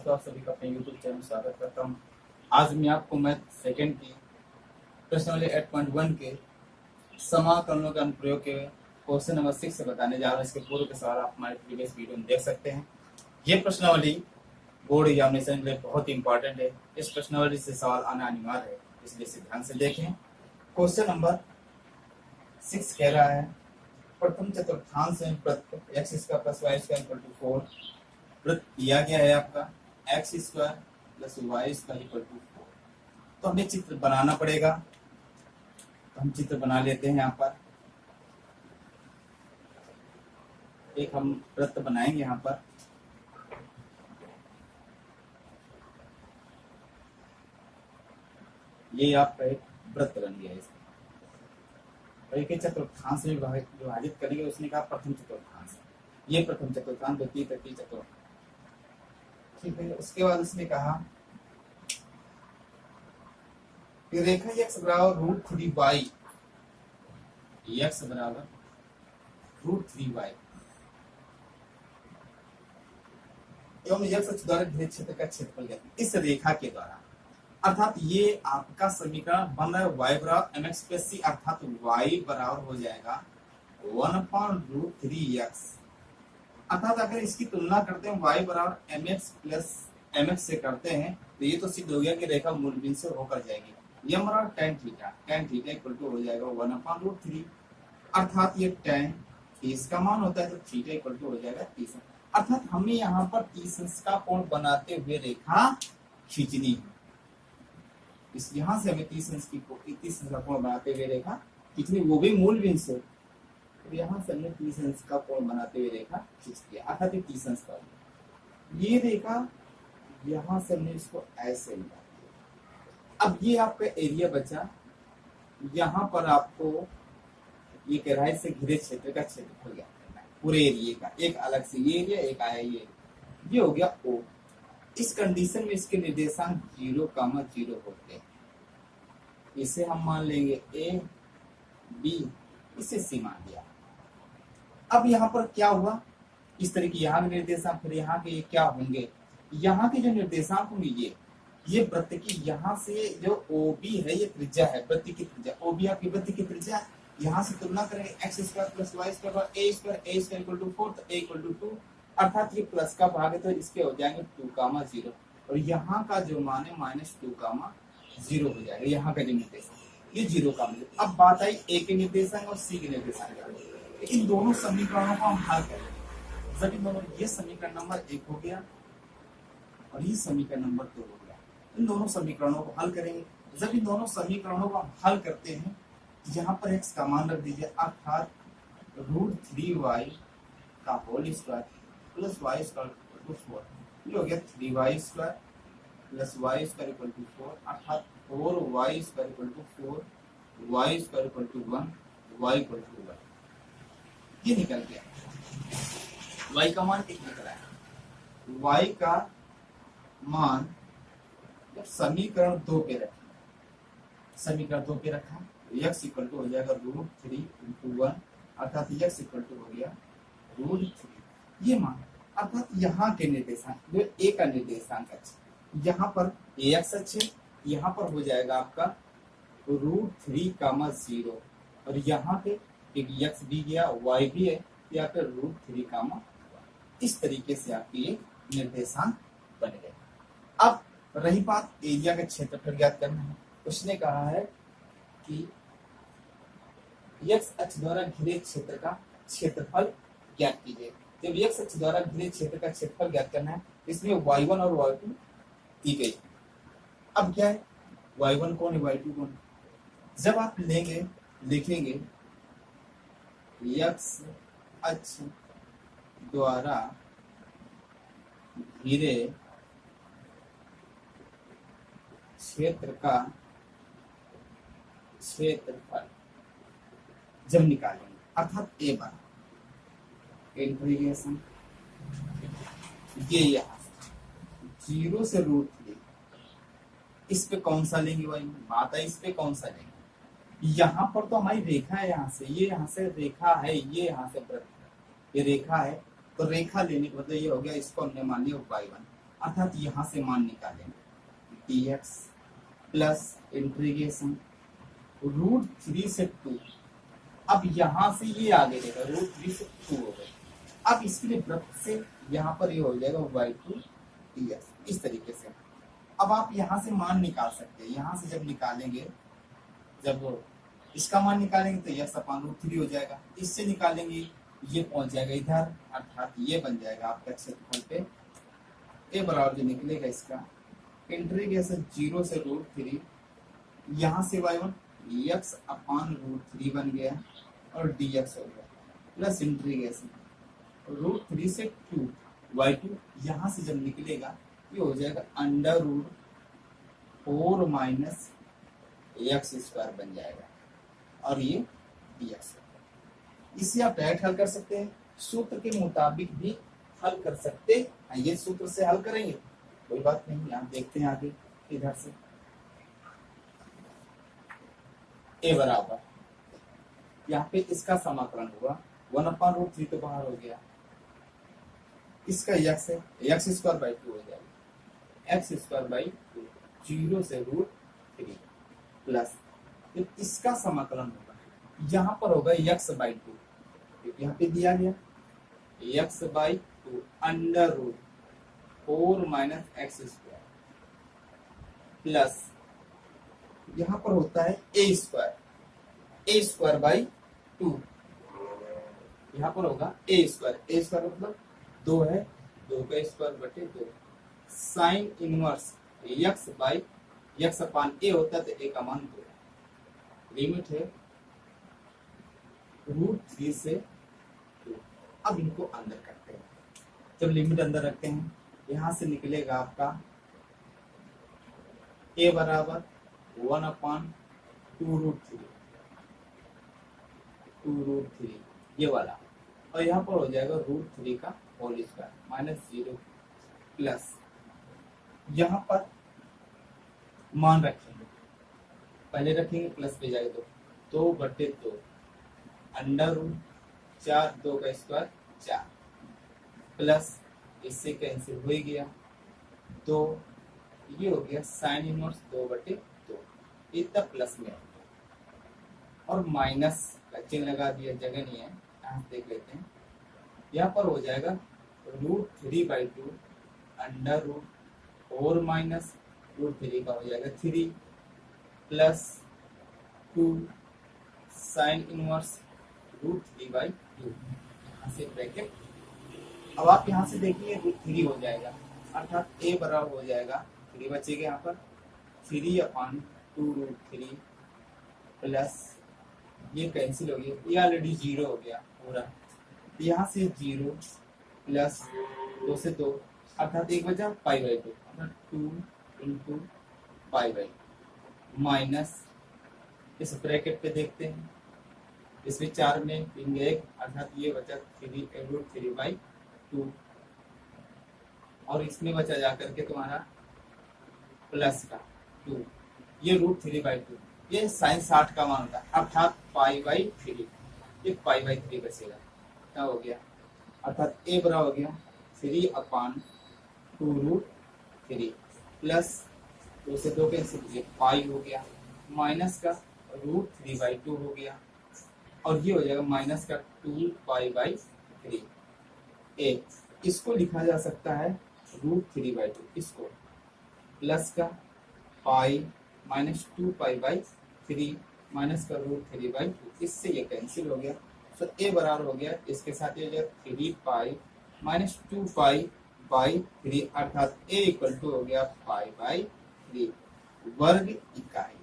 दोस्तों, आप सभी का अपने यूट्यूब चैनल में स्वागत करता हूँ। आज मैं आपको मैथ सेकेंड की प्रश्नावली 8.1 के समाकलनों के अनुप्रयोग के क्वेश्चन नंबर 6 से बताने जा रहा हूँ। इसके पूर्व के सवाल आप हमारे प्रीवियस वीडियो में देख सकते हैं। ये प्रश्नावली बोर्ड एग्जामिनेशन के लिए बहुत ही इंपॉर्टेंट है। इस प्रश्नावली से सवाल आना अनिवार्य है, इसलिए इसे ध्यान से देखें। क्वेश्चन नंबर 6 कह रहा है, प्रथम चतुर्थांश में x square plus y square equal to 4 वृत्त दिया गया है आपका x square plus y square equal to 4। तो हमें चित्र बनाना पड़ेगा, तो हम चित्र बना लेते हैं। यहाँ पर एक हम वृत्त बनाएंगे। यहाँ पर ये आपका एक वृत्त बन गया है। इसका चतुर्थांश में विभाजित करेंगे। उसने कहा प्रथम चतुर्थांश, ये प्रथम चतुर्थांश, द्वितीय तृतीय चतुर्थांश, ठीक है। उसके बाद उसने कहा कि रेखा x बराबर √3y, x बराबर √3y एवं x अक्ष द्वारा घिरे क्षेत्र का क्षेत्रफल ज्ञात इस रेखा के द्वारा। अर्थात ये आपका समीकरण बन रहा है y बराबर mx प्लस c, अर्थात y बराबर हो जाएगा 1/√3x। अर्थात अगर इसकी तुलना करते हैं y बराबर mx प्लस mx से करते हैं तो ये तो सिद्ध हो गया कि रेखा मूलबिंदु से होकर जाएगी। यह बराबर tan थीटा इक्वल टू हो जाएगा 1/√3। अर्थात ये tan 30 का मान होता है तो थीटा इक्वल टू हो जाएगा 30। अर्थात हमें यहाँ पर 30 अंश का कोण बनाते हुए रेखा खींचनी है। इस यहाँ से हमें 30 अंश का कोण बनाते हुए रेखा खींचनी, वो भी मूल बिंदु से। तो यहाँ से हमने 30 अंश का कोण बनाते हुए रेखा खींच दिया, अर्थात 30 अंश का। ये रेखा यहाँ से हमने इसको ऐसे मिला दिया। अब ये आपका एरिया बचा। यहाँ पर आपको ये कह रहा है इससे घिरे क्षेत्र का क्षेत्रफल ज्ञात करना है, पूरे एरिया का। एक अलग से ये एरिया, एक आया ये हो गया O। इस कंडीशन में इसके निर्देशांक 0,0 होते हैं। इसे हम मान लेंगे A, B, इसे C मान लिया। अब यहाँ पर क्या हुआ, इस तरह की यहाँ के निर्देशांक, फिर यहाँ के क्या होंगे, यहाँ के जो निर्देशांक होंगे ये वृत्त की यहाँ से जो OB है, ये त्रिज्या है, वृत्त की त्रिज्या OB आपकी वृत्त की त्रिज्या। यहाँ से तुलना करेंगे x square plus y square और a स्क्वायर इक्वल टू 4, तो a इक्वल टू 2, अर्थात ये प्लस का भाग है तो इसके हो जाएंगे 2,0 और यहाँ का जो मान है -2,0 हो जाएगा। यहाँ का जो निर्देशांक ये 0 का मान। अब बात आई a के निर्देशांक और c के निर्देशांक। इन दोनों समीकरणों को हम हल करेंगे। जब इन दोनों, ये समीकरण नंबर 1 हो गया और ये समीकरण नंबर 2 हो गया। इन दोनों समीकरणों को हल करेंगे। जब इन दोनों समीकरणों को हम हल करते हैं, यहाँ पर x का मान रख दीजिए, अर्थात √3y का whole square plus y square equal to 4। ये हो गया 3y square plus y square equal to 4, अर्थात 4y square equal to 4, y square equal to 1, y equal to 1। ये निकल गया। y का मान कितना निकला है? y का मान जब समीकरण 2 पे रखें, समीकरण 2 पे रखा, x इक्वल टू हो जाएगा √3 × 1, अर्थात x इक्वल टू हो गया √3। ये मान, अर्थात यहाँ के निर्देशांक जो a का निर्देशांक अक्ष, यहाँ पर ax अक्ष है, यहाँ पर हो जाएगा आपका √3,0 और यहाँ पे एक x भी गया, y भी है, यहाँ पे √3,1। इस तरीके से आपके ये निर्देशांक बन गए। अब रही बात एरिया का क्षेत्रफल ज्ञात करना है। उसने कहा है कि x अक्ष द्वारा घिरे क्षेत्र का क्षेत्रफल ज्ञात कीजिए। जब x अक्ष द्वारा घिरे क्षेत्र का क्षेत्रफल ज्ञात करना है, इसमें y1 और y2 दी गई। अब क्या है, y1 कौन है, y2 कौन है? जब आप लिखेंगे x अक्ष द्वारा घिरे क्षेत्र का क्षेत्रफल जब निकालेंगे, अर्थात a बार इंटीग्रेशन ये यहाँ 0 से √3, इस पे कौन सा लेंगे भाई, बात है इस पे कौन सा लेंगे। यहाँ पर तो हमारी रेखा है, यहाँ से ये, यहाँ से रेखा है, ये यहाँ से वृत्त, ये रेखा है, तो रेखा लेने के मतलब ये हो गया, इसको हमने मान लिया y1। अर्थात यहां से मान निकालेंगे dx प्लस इंटीग्रेशन √3 से 2। अब यहां से ये आगे देगा √3 से 2 हो गए। अब इसके लिए वृत्त से यहाँ पर ये हो जाएगा y2 dx इस तरीके से। अब आप यहाँ से मान निकाल सकते हैं। यहाँ से जब निकालेंगे, जब इसका मान निकालेंगे तो x अपान √3 हो जाएगा। इससे निकालेंगे ये पहुंच जाएगा इधर, अर्थात ये बन जाएगा आपका क्षेत्रफल पे ए बराबर जो निकलेगा इसका इंटीग्रेशन 0 से √3, यहाँ से y1 x अपान √3 बन गया और dx हो गया प्लस इंटीग्रेशन √3 से 2 y2, यहाँ से जब निकलेगा ये हो जाएगा √4 माइनस x² बन जाएगा और ये dx। इसे आप डायरेक्ट हल कर सकते हैं, सूत्र के मुताबिक भी हल कर सकते हैं। ये सूत्र से हल करेंगे कोई बात नहीं। आप देखते हैं आगे इधर से ए बराबर यहाँ पे इसका समाकलन हुआ 1/√3 तो बाहर हो गया, इसका x है x² 2 हो जाएगा x²2 0 से √3 प्लस फिर इसका समाकलन होगा, यहाँ पर होगा x/2 यहाँ पे दिया गया x/2 √4 माइनस x² प्लस यहाँ पर होता है a²/2 यहाँ पर होगा a² मतलब 2 है, 2² sine inverse x upon a होता है तो a का मान 2, लिमिट है √3 से 2। अब इनको अंदर करते हैं। जब लिमिट अंदर रखते हैं यहां से निकलेगा आपका a बराबर 1/2√3 ये वाला, और यहाँ पर हो जाएगा √3 का होल स्क्वायर माइनस 0 प्लस यहाँ पर मान रखेंगे, पहले रखेंगे प्लस पे जाएगा 2/2 √4 2 का स्क्वायर 4 प्लस इससे कैंसिल हो ही गया, तो ये हो गया साइन इनवर्स 2/2 इतना प्लस में और माइनस का चिन्ह लगा दिया, जगह नहीं है यहाँ देख लेते हैं। यहाँ पर हो जाएगा √3/2 √4 माइनस √3 का हो जाएगा 3 प्लस 2 साइन इनवर्स √3/2 यहाँ से ब्रैकेट। अब आप यहाँ से देखिए √3 हो जाएगा, अर्थात a बराबर हो जाएगा 3 बचेगा यहाँ पर 3/2√3 प्लस ये कैंसिल हो गया, ये ऑलरेडी 0 हो गया पूरा, यहाँ से 0 प्लस 2 से 2 अर्थात 1 बचा π/2 अर्थात 2 × π/2 माइनस इस ब्रैकेट पे देखते हैं, इसमें 4 में 3 1 अर्थात ये बचा 3√3/2 और इसमें बचा जाकर के तुम्हारा प्लस का 2, ये √3/2 ये साइन 60 का मान होता है अर्थात π/3, ये π/3 बचेगा। क्या हो गया अर्थात a बराबर हो गया 3/2√3 प्लस 2 से 2 कैंसिल ये पाई हो गया माइनस का √3/2 हो गया और ये हो जाएगा माइनस का 2π/3 a। इसको लिखा जा सकता है √3/2, इसको प्लस का पाई माइनस 2π/3 माइनस का √3/2, इससे ये कैंसिल हो गया। तो a बराबर हो गया इसके साथ ये हो जाएगा 3π माइनस 2π/3 अर्थात a इक्वल टू हो गया π/3 वर्ग इकाई,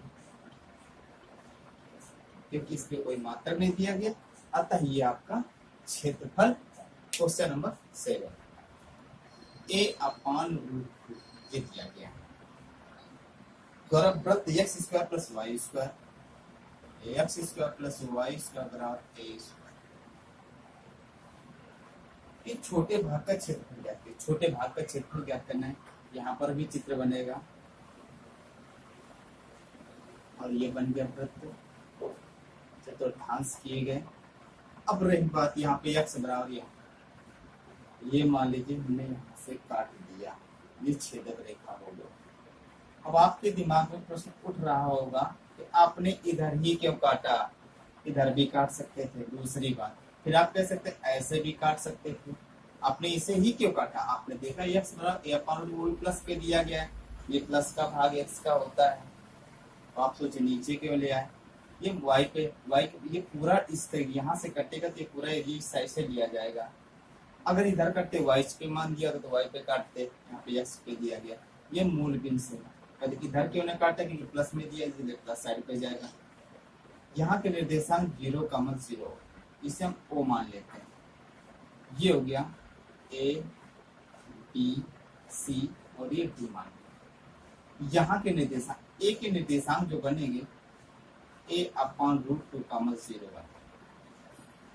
क्योंकि इसमें कोई मात्रा नहीं दिया गया, अतः ये आपका क्षेत्रफल। क्वेश्चन नंबर 7 a/√2 ये दिया गया। गौरव वृत्त x² + y² x² + y² बराबर a²। ये छोटे भाग का क्षेत्रफल ज्ञात है, छोटे भाग का क्षेत्रफल ज्ञात करना है। यहाँ पर भी चित्र बनेगा और ये बन गया वृत्त, चतुर्थांश किए गए। अब रही बात यहाँ पे x बराबर ये मान लीजिए हमने यहाँ से काट दिया, ये छेदक रेखा हो गई। अब आपके दिमाग में प्रश्न उठ रहा होगा कि आपने इधर ही क्यों काटा, इधर भी काट सकते थे। दूसरी बात, फिर आप कह सकते ऐसे भी काट सकते थे, आपने इसे ही क्यों काटा? आपने देखा एक्स बराबर a अपॉन वो प्लस पे दिया गया है, ये प्लस का भाग एक्स का होता है, तो आप सोचे नीचे क्यों ले आए? ये y पे ये पूरा इस तरह यहाँ से कटेगा तो ये पूरा ये इस साइड से लिया जाएगा। अगर इधर काटते y पे मान दिया तो y पे काटते, यहाँ पे x पे दिया गया, ये मूल बिंदु से कभी इधर क्यों ना काटा, क्योंकि प्लस में दिया इसलिए प्लस साइड पे जाएगा। यहाँ के निर्देशांक 0,0, इसे हम o मान लेते हैं। ये हो गया a b c और ये d मान लिया। यहाँ के निर्देशांक a के निर्देशांक जो बनेंगे a अपॉन √2, 0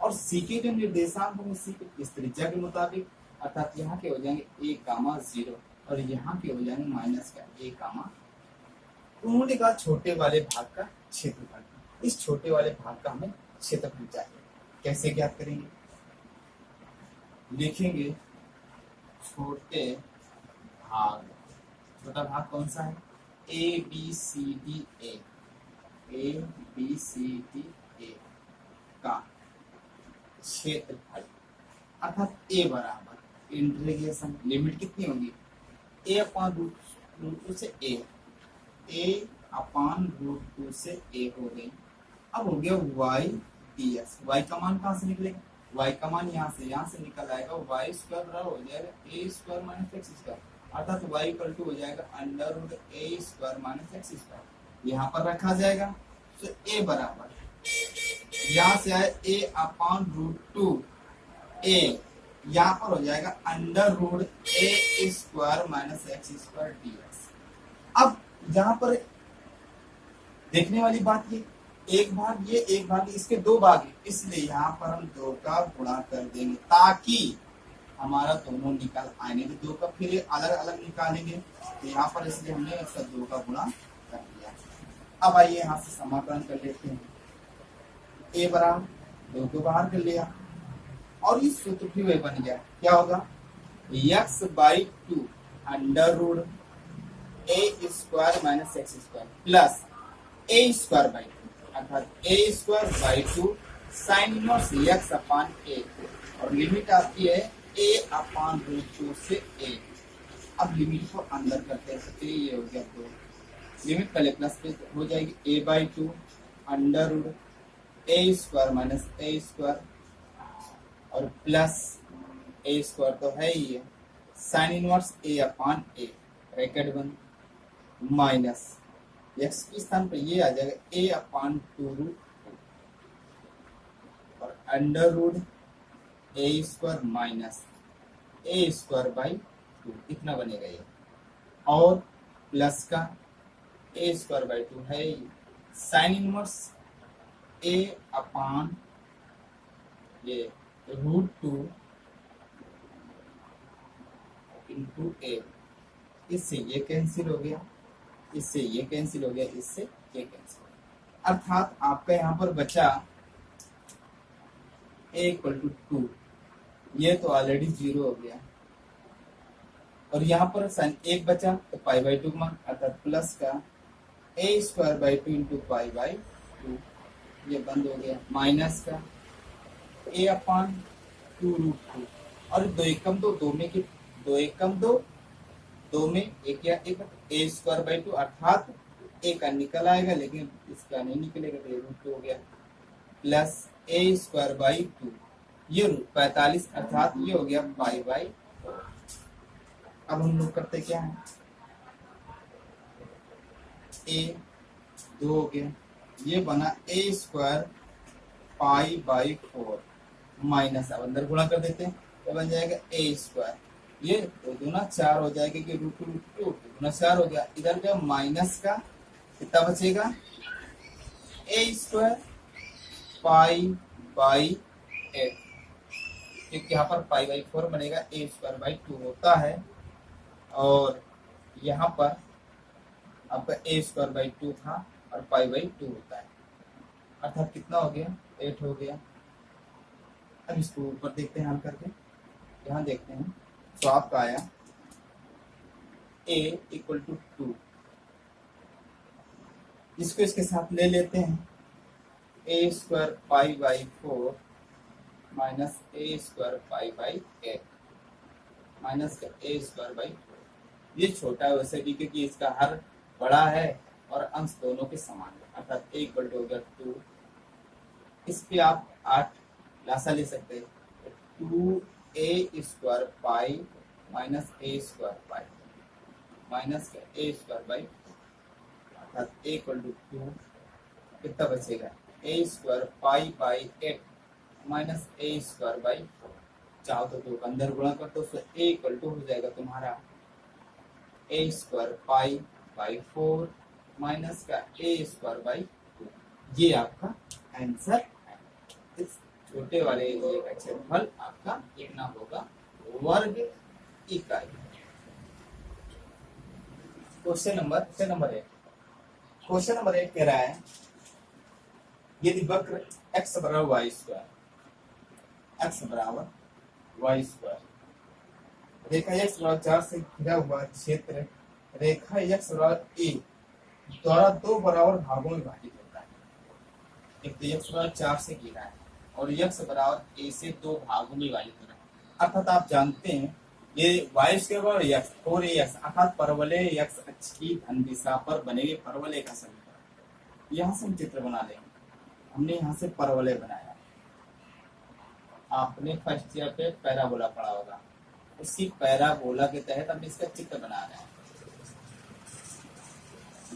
और c के जो निर्देशांक होंगे c के इस त्रिज्या के मुताबिक, अर्थात यहाँ के हो जाएंगे a, 0 और यहाँ के हो जाएंगे माइनस का a, उन्होंने कहा छोटे वाले भाग का क्षेत्रफल। इस छोटे वाले भाग का हमें क्षेत्रफल चाहिए। कैसे ज्ञात करेंगे? लिखेंगे छोटे भाग, छोटा भाग कौन सा है? A B C D A का क्षेत्रफल, अर्थात ए बराबर इंटीग्रेशन लिमिट कितनी होगी? ए अपॉन √2 से ए अपॉन √2 से ए हो गई। अब हो गया y dx, y का मान कहाँ से निकलेगा? y का मान यहाँ से निकल आएगा, y स्क्वायर बराबर हो जाएगा a square minus x square, अर्थात y इक्वल टू हो जाएगा √a square minus x square. यहाँ पर रखा जाएगा तो a बराबर यहाँ से आए a अपॉन √2 a, यहाँ पर हो जाएगा √a square minus x square dx। अब यहाँ पर देखने वाली बात ये, एक भाग ये एक भाग इसके दो भाग है, इसलिए यहाँ पर हम 2 का गुणा कर देंगे ताकि हमारा दोनों निकल आएंगे। 2 का फिर अलग अलग निकालेंगे, तो यहाँ पर इसलिए हमने इसका 2 का गुणा कर दिया। अब आइए यहाँ से समाकलन कर लेते हैं। a बराबर 2 को बाहर कर लिया और इस सूत्र भी वही बन गया। क्या होगा? x/2 √a square minus x square plus a square by 2, अर्थात a square by 2 sine inverse x upon a, और लिमिट आती है a अपॉन √2 से a। अब लिमिट को अंदर करते हैं तो ये हो गया 2, लिमिट पहले प्लस पे हो जाएगी a/2 √a square minus a square और प्लस a स्क्वायर तो है ही है, sine inverse a upon a bracket बंद माइनस x के स्थान पर ये आ जाएगा a अपॉन 2 और √a square minus a square by 2, इतना बनेगा ये, और प्लस का a स्क्वायर बाई 2 है साइन इनवर्स a अपॉन ये √2 इंटू a, इससे ये कैंसिल हो गया, इससे ये कैंसिल हो गया, इससे ये कैंसिल हो गया, अर्थात आपका यहाँ पर बचा a इक्वल टू 2, ये तो ऑलरेडी 0 हो गया, और यहाँ पर साइन 1 बचा तो π/2 मान, अर्थात प्लस का a स्क्वायर बाई 2 इंटू π/2, ये बंद हो गया, माइनस का a अपॉन 2√2 और 2 एकम 2, 2 में की 2 एकम 2, 2 में एक या एक a स्क्वायर बाई 2, अर्थात एक का निकल आएगा लेकिन इसका नहीं निकलेगा तो ये √2 हो गया, प्लस a स्क्वायर बाई 2, ये 45 अर्थात ये हो गया π/2। अब हम लोग करते क्या है, a 2 हो गया, ये बना a स्क्वायर π/4 माइनस, अब अंदर गुणा कर देते हैं तो बन जाएगा a स्क्वायर, ये 2 दूना 4 हो जाएगा कि √2 दूना 4 हो गया, इधर का माइनस का कितना बचेगा a स्क्वायर π/8, क्योंकि यहाँ पर π/4 बनेगा, a स्क्वायर बाई 2 होता है, और यहाँ पर आपका a स्क्वायर बाई 2 था और π/2 होता है, अर्थात कितना हो गया 8 हो गया। अब इसको ऊपर देखते हैं हल करके, यहाँ देखते हैं, तो आपका आया ए इक्वल टू 2, इसको इसके साथ ले लेते हैं, a square pi by 4 minus a square pi by 8 minus का ए स्क्वायर बाई 4। ये छोटा है वैसे भी क्योंकि इसका हर बड़ा है और अंश दोनों के समान है, अर्थात ए इक्वल टू हो गया 2। इस पे आप 8 लासा ले सकते हैं, 2a square pi minus a square pi minus का ए स्क्वायर बाई, अर्थात ए इक्वल टू 2। कितना बचेगा, a square pi by 8 minus a square by 4। चाहो तो 2 अंदर गुणा कर दो, ए इक्वल टू हो जाएगा तुम्हारा ए स्क्वायर पाई बाई 4 माइनस का ए स्क्वायर बाई 2। ये आपका आंसर है। इस छोटे वाले एरिया का क्षेत्रफल आपका कितना होगा, वर्ग इकाई। क्वेश्चन नंबर 8 कह रहा है यदि वक्र x बराबर y स्क्वायर, रेखा x बराबर 4 से घिरा हुआ क्षेत्र रेखा x बराबर a द्वारा 2 बराबर भागों में विभाजित होता है। एक तो x बराबर 4 से घिरा है और x बराबर a से 2 भागों में विभाजित हो रहा है। अर्थात आप जानते हैं ये y स्क्वायर बराबर x 4ax अर्थात परवलय x अक्ष की धन दिशा पर बने हुए परवलय का समीकरण। यहाँ से हम चित्र बना लेंगे। हमने यहाँ से परवलय बनाया, आपने फर्स्ट ईयर पे पैराबोला पढ़ा होगा, उसी पैराबोला के तहत हम इसका चित्र बना रहे हैं।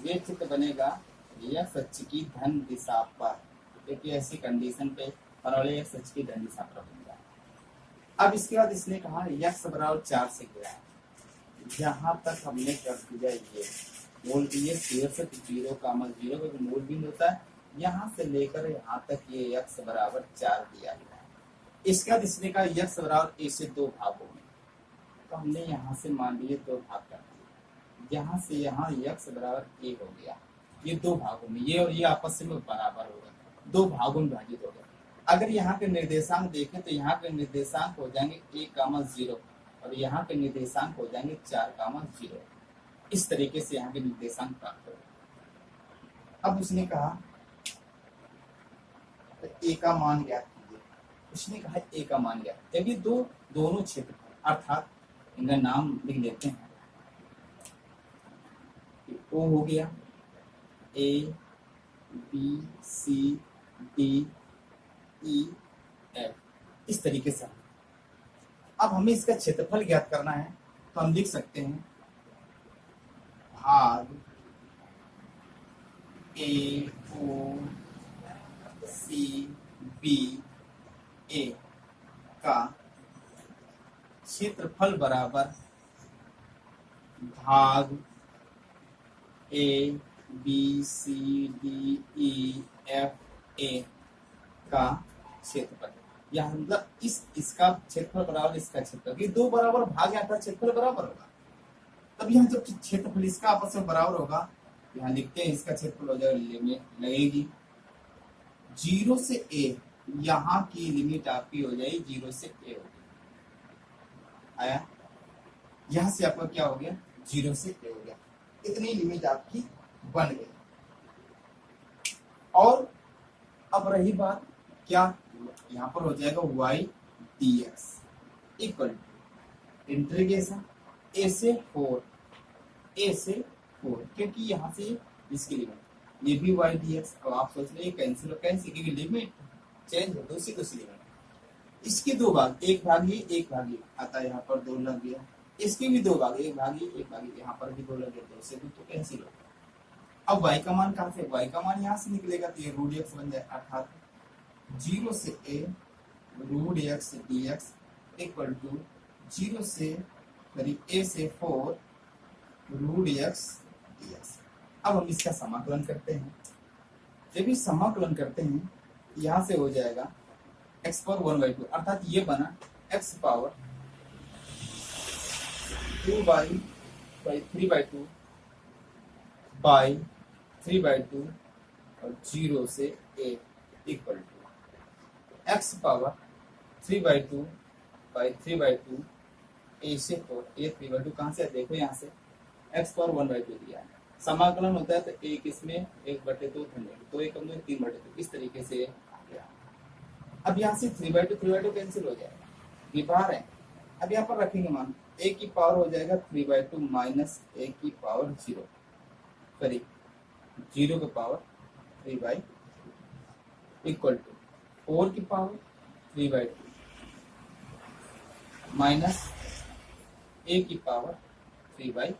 ये चित्र बनेगा x अक्ष की धन दिशा पर, क्योंकि ऐसी कंडीशन पे परवलय x अक्ष की धन दिशा पर बन जाए। अब इसके बाद इसने कहा x बराबर 4 से गिरा है, यहाँ तक हमने कर दिया ये मूल दिए 0 से 0 का मूल बिंदु होता है, यहाँ से लेकर यहाँ तक ये x बराबर 4 दिया गया है। इसके बाद इसने कहा x बराबर a से 2 भागों में, तो हमने यहाँ से मान लिए 2 भाग कर दिए, यहाँ से यहाँ x बराबर a हो गया, ये 2 भागों में, ये और ये आपस में बराबर हो गए, 2 भागों में विभाजित हो गए। अगर यहाँ के निर्देशांक देखें तो यहाँ के निर्देशांक हो जाएंगे a, 0 और यहाँ के निर्देशांक हो जाएंगे 4, 0। इस तरीके से यहाँ के निर्देशांक प्राप्त हो। अब उसने कहा a का मान ज्ञात कीजिए, उसने कहा a का मान ज्ञात। अभी दोनों क्षेत्र अर्थात इनका नाम लिख लेते हैं, O हो गया, A B C D E F, इस तरीके से। अब हमें इसका क्षेत्रफल ज्ञात करना है, तो हम लिख सकते हैं भाग A O C B A का क्षेत्रफल बराबर भाग A B C D E F A का क्षेत्रफल। यह मतलब इसका क्षेत्रफल बराबर इसका क्षेत्रफल, ये 2 बराबर भाग यहाँ पर क्षेत्रफल बराबर होगा। तब यहाँ जब क्षेत्रफल इसका आपस में बराबर होगा, यहाँ लिखते हैं इसका क्षेत्रफल हो जाएगा, लिमिट लगेगी 0 से a, यहाँ की लिमिट आपकी हो जाएगी 0 से a होगी। आया, यहाँ से आपका क्या हो गया, 0 से a हो गया, इतनी लिमिट आपकी बन गई। और अब रही बात क्या, यहाँ पर हो जाएगा y dx equal to integration a से 4, क्योंकि यहाँ से इसकी लिमिट ये भी y dx। अब आप सोच रहे कैंसिल क्योंकि लिमिट चेंज हो, दूसरी लिमिट। इसके 2 भाग, एक भाग ये आता है, यहाँ पर 2 लग गया, इसके भी 2 भाग, एक भाग यहाँ पर भी 2 लग गया, 2 से 2 तो कैंसिल हो। अब y का मान कहाँ से, y का मान यहाँ से निकलेगा, तो ये रूट x बन जाए, अर्थात 0 से a root x dx equal to 0 से करीब a से 4 रूट x dx। अब हम इसका समाकलन करते हैं। जब भी समाकलन करते हैं, यहाँ से हो जाएगा x पावर 1/2, अर्थात ये बना x पावर 2/3/2 बाई 3/2 और 0 से a equal to x power 3/2 by 3/2 a से 4, a 3/2 कहाँ से देखो, यहाँ से एक्स पावर 1/2 दिया है। समाकलन होता है तो एक इसमें 1/2 दो एक कम 3/2 इस तरीके से आ गया। अब यहाँ से 3/2 कैंसिल हो जाएगा, ये बाहर है। अब यहाँ पर रखेंगे मान a की पावर हो जाएगा 3/2 माइनस a की पावर 0, सॉरी 0 की पावर 3/2 इक्वल टू 4 की पावर 3/2 माइनस a की पावर 3/2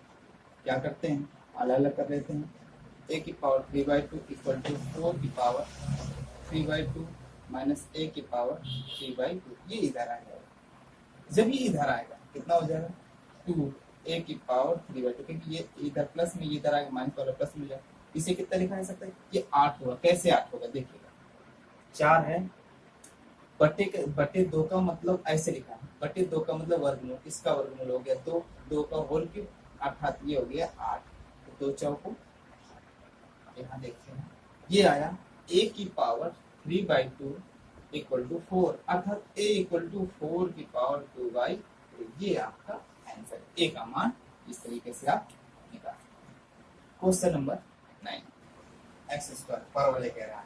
क्या करते हैं अलग अलग कर लेते हैं। a की पावर 3/2 इक्वल टू 4 की पावर 3/2 माइनस a की पावर 3/2, ये इधर आएगा। जब ये इधर आएगा कितना हो जाएगा 2 a की पावर 3/2, क्योंकि ये इधर प्लस में ये इधर आएगा माइनस वाला प्लस में जाएगा। इसे कितना लिखा जा सकता है, ये 8 होगा। कैसे 8 होगा देखिएगा, 4 है बटे 2 का मतलब ऐसे लिखा है, बटे 2 का मतलब वर्गमूल, इसका वर्गमूल हो गया 2 का होल क्यूब, अर्थात ये हो गया 8। तो 2 चौको यहाँ देखते हैं ये आया a की पावर 3/2 इक्वल टू 4, अर्थात a इक्वल टू 4 की पावर 2/2। ये आपका आंसर है, a का मान इस तरीके से आप निकाल। क्वेश्चन नंबर 9, एक्स स्क्वायर परवलय कह रहा है।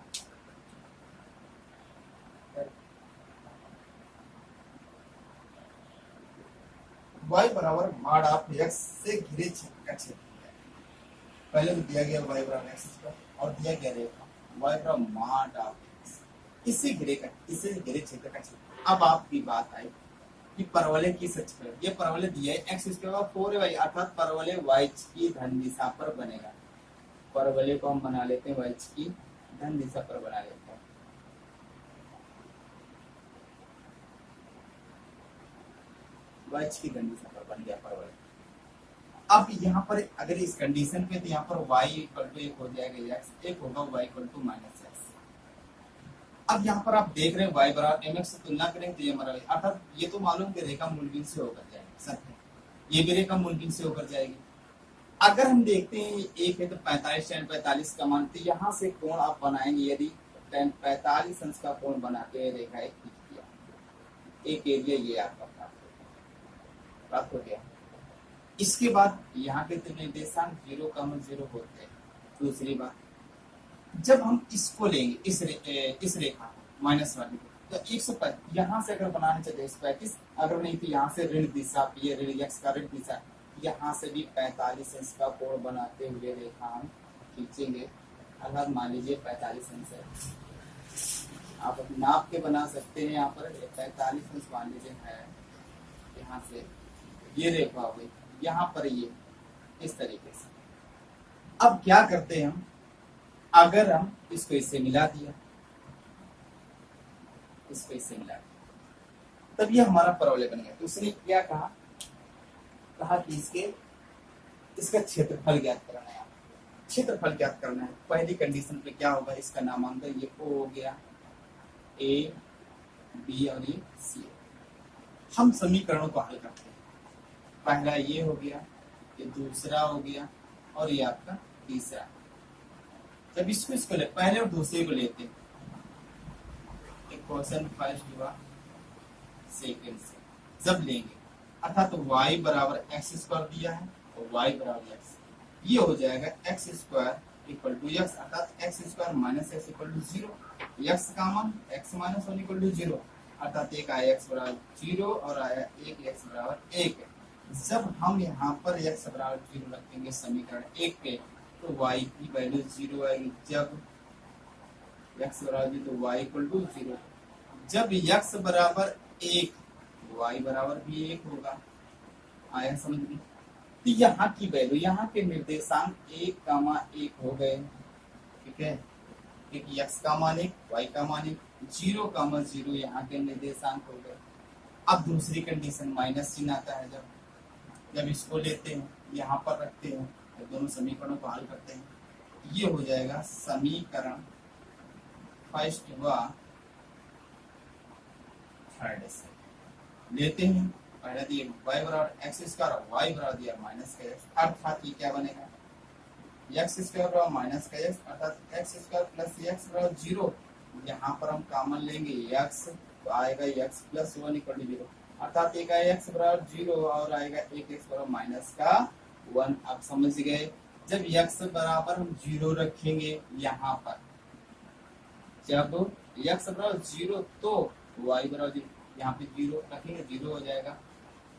y बराबर मॉड ऑफ x से घिरे क्षेत्र का क्षेत्र है। पहले तो दिया गया y बराबर x स्क्वायर और दिया गया रेखा y बराबर मॉड ऑफ x, इससे घिरे क्षेत्र का क्षेत्र। अब आपकी बात आई कि परवलय की सच पर, ये परवलय दिया है x स्क्वायर 4y, अर्थात परवलय y की धन दिशा पर बनेगा। परवलय को हम बना लेते हैं y की धन दिशा पर बना लेते हैं। y की धन दिशा पर बन गया परवलय। अब यहाँ पर अगर इस कंडीशन पे तो यहाँ पर y इक्वल टू 1 हो जाएगा x, एक होगा y equal to minus x। अब यहाँ पर आप देख रहे हैं y बराबर mx से तुलना करें तो ये बराबर, अर्थात ये तो मालूम कि रेखा मूलबिंदु से होकर जाएगी, सत्य ये भी रेखा मूलबिंदु से होकर जाएगी। अगर हम देखते हैं एक है तो 45 tan 45 का मान, तो यहाँ से कोण आप बनाएंगे, यदि tan 45 अंश का कोण बनाते हुए रेखा एक खींच दिया, एक एरिया ये आपका प्राप्त हो गया। इसके बाद यहाँ के तो निर्देशांक 0,0 होते हैं। दूसरी बात, जब हम इसको लेंगे इस रेखा माइनस वाली को, तो 105 यहाँ से अगर बनाना चाहते 135, अगर नहीं तो यहाँ से ऋण दिशा, ये ऋण x का ऋण दिशा, यहाँ से भी 45 अंश का कोण बनाते हुए रेखा हम खींचेंगे। अगर मान लीजिए 45 अंश है, आप नाप के बना सकते हैं। यहाँ पर 45 अंश मान लीजिए है, यहाँ से ये रेखा हो गई, यहाँ पर ये इस तरीके से। अब क्या करते हैं हम, अगर हम इसको इससे मिला दिया, इसको इससे मिला दिया, तब ये हमारा परवलय बन गया। तो उसने क्या कहा कि इसका क्षेत्रफल ज्ञात करना है। क्षेत्रफल ज्ञात करना है, पहली कंडीशन पे क्या होगा, इसका नामांकन ये O हो गया, A, B और ये C। हम समीकरणों को हल करते हैं। पहला ये हो गया, ये दूसरा हो गया और ये आपका तीसरा। जब इसको ले, पहले और दूसरे को लेते हैं, एक क्वेश्चन फर्स्ट हुआ सेकंड से जब लेंगे, अर्थात तो y बराबर एक्स स्क्वायर दिया है और y बराबर x, ये हो जाएगा x square equal to x, अर्थात x square minus x equal to 0। X का मान एक्स माइनस 1 इक्वल टू 0, अर्थात एक आया एक्स बराबर 0 और आया एक एक्स बराबर 1। जब हम यहाँ पर x बराबर 0 रखेंगे समीकरण 1 पे, तो y की वैल्यू 0 आएगी। जब x बराबर 0 तो y इक्वल टू 0, जब x बराबर 1 y बराबर भी 1 होगा। आया समझ में? तो यहाँ की वैल्यू, यहाँ के निर्देशांक 1,1 हो गए, ठीक है, क्योंकि x का मान 1 y का मान 1, 0,0 यहाँ के निर्देशांक हो गए। अब दूसरी कंडीशन माइनस चिन्ह आता है, जब इसको लेते हैं यहाँ पर रखते हैं, तो दोनों समीकरणों को हल करते हैं, ये हो जाएगा समीकरण फर्स्ट व थर्ड से लेते हैं। पहले दिए y बराबर एक्स स्क्वायर और y बराबर दिया माइनस का एक्स, अर्थात ये क्या बनेगा एक्स स्क्वायर बराबर माइनस का एक्स, अर्थात एक्स स्क्वायर प्लस एक्स बराबर 0। यहाँ पर हम कॉमन लेंगे x, तो आएगा x प्लस 1 इक्वल टू 0, अर्थात एक आएगा x बराबर 0 और आएगा एक x बराबर माइनस का 1। आप समझ गए। जब x बराबर हम 0 रखेंगे यहाँ पर, जब x बराबर 0 तो y बराबर 0, यहाँ पे 0 रखेंगे 0 हो जाएगा।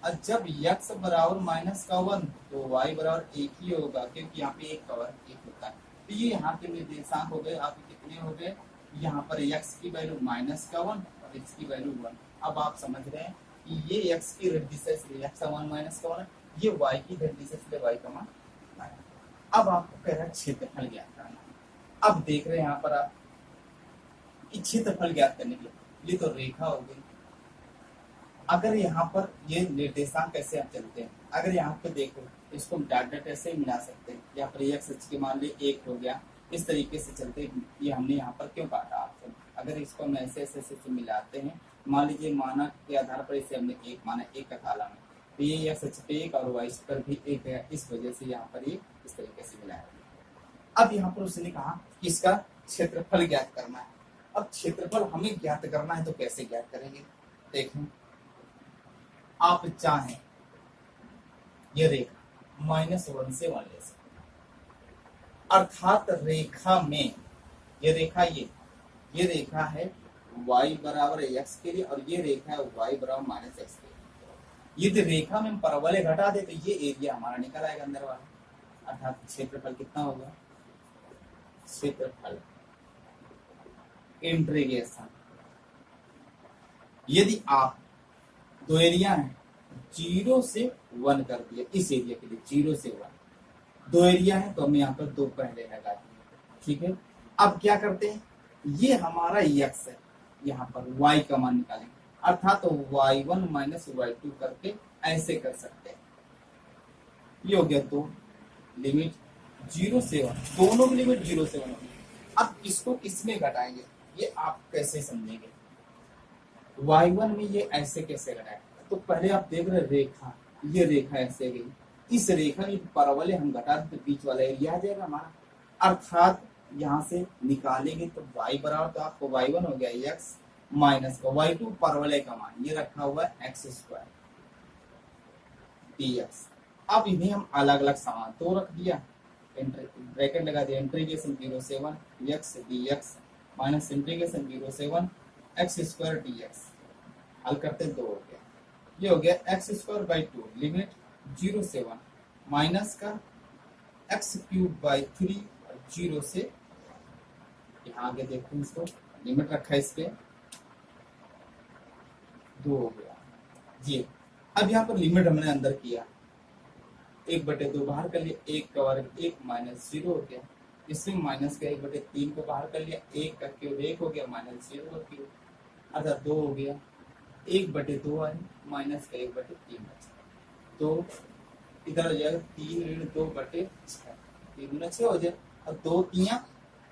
और जब x बराबर -1 तो y बराबर 1 ही होगा, क्योंकि यहाँ पे 1 का वर्ग 1 होता है। तो ये यहाँ के निर्देशांक हो गए आपके कितने हो गए, यहाँ पर x की वैल्यू -1 और x की वैल्यू 1। अब आप समझ रहे हैं कि ये x की ऋण दिशा इसलिए x का मान -1, ये y की ऋण दिशा इसलिए y का मान। अब आपको कह रहा है क्षेत्रफल ज्ञात करना। अब देख रहे हैं यहाँ पर आप कि क्षेत्रफल ज्ञात करने के लिए ये तो रेखा हो गई। अगर यहाँ पर ये निर्देशांक कैसे आप चलते हैं, अगर यहाँ पे देखो इसको हम डॉट डॉट ऐसे ही मिला सकते हैं। यहाँ पर x अक्ष के मान लीजिए 1 हो गया, इस तरीके से चलते हैं। ये हमने यहाँ पर क्यों काटा आपको, अगर इसको हम ऐसे ऐसे मिलाते हैं, मान लीजिए मानक के आधार पर इसे हमने 1 माना, 1 का काला में, तो ये x अक्ष पे 1 और y पर भी 1 है, इस वजह से यहाँ पर ये इस तरीके से मिलाया। अब यहाँ पर उसने कहा कि इसका क्षेत्रफल ज्ञात करना है। अब क्षेत्रफल हमें ज्ञात करना है तो कैसे ज्ञात करेंगे, देखें। आप चाहें ये रेखा -1 से 1 ले सकते, अर्थात रेखा में ये रेखा ये रेखा है y बराबर x के लिए और ये रेखा है y बराबर -x के लिए। यदि रेखा में हम परवलय घटा दे तो ये एरिया हमारा निकल आएगा अंदर वाला, अर्थात क्षेत्रफल कितना होगा, क्षेत्रफल इंटीग्रेशन। यदि आप दो एरिया है 0 से 1 कर दिया, इस एरिया के लिए 0 से 1 दो एरिया है तो हम यहाँ पर 2 पहले लगा दिए, ठीक है। अब क्या करते हैं, ये हमारा x है, यहाँ पर y का मान निकालेंगे, अर्थात तो y1 - y2 करके ऐसे कर सकते हैं। ये हो गया, तो लिमिट 0 से 1, दोनों की लिमिट 0 से 1 होगी। अब इसको किसमें घटाएंगे ये आप कैसे समझेंगे, y1 में ये ऐसे कैसे घटाए, तो पहले आप देख रहे रेखा, ये रेखा ऐसे गई, इस रेखा में परवलय हम घटा दें तो बीच वाला एरिया आ जाएगा हमारा, अर्थात यहाँ से निकालेंगे तो y बराबर, तो आपको y1 हो गया x माइनस का y2 परवलय का मान, ये रखा हुआ है x² dx। अब इन्हें हम अलग अलग समान तो रख दिया, ब्रैकेट लगा दिया, इंटीग्रेशन 0 से 1 x dx माइनस इंटीग्रेशन 0 से 1 x² dx। हल करते 2 हो गया, ये हो गया x²/2 लिमिट 0 से 1 माइनस का x³ 3 0 से, यहाँ आगे देखो इसको लिमिट रखा है इस पे 2 हो गया ये। अब यहाँ पर लिमिट हमने अंदर किया, 1/2 बाहर कर लिया, 1 का वर्ग 1 माइनस 0 हो गया, इसमें माइनस का 1/3 को बाहर कर लिया, 1 का क्यूब 1 हो गया माइनस 0 का क्यूब, अर्थात 2 हो गया, 1/2 आए माइनस का 1/3 बचा, तो इधर हो जाएगा 3 ऋण 2/6, 3 गुना 6 हो जाए और 2 3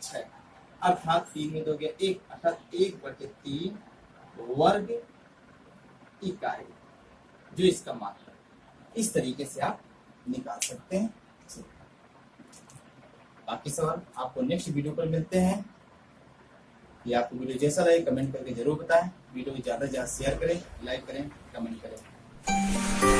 6, अर्थात 3 में 2 गया 1, अर्थात 1/3 वर्ग इकाई जो इसका मान है। इस तरीके से आप निकाल सकते हैं। बाकी सवाल आपको नेक्स्ट वीडियो पर मिलते हैं। ये आपको वीडियो जैसा लगे कमेंट करके जरूर बताएं। वीडियो को ज्यादा से ज्यादा शेयर करें, लाइक करें, कमेंट करें।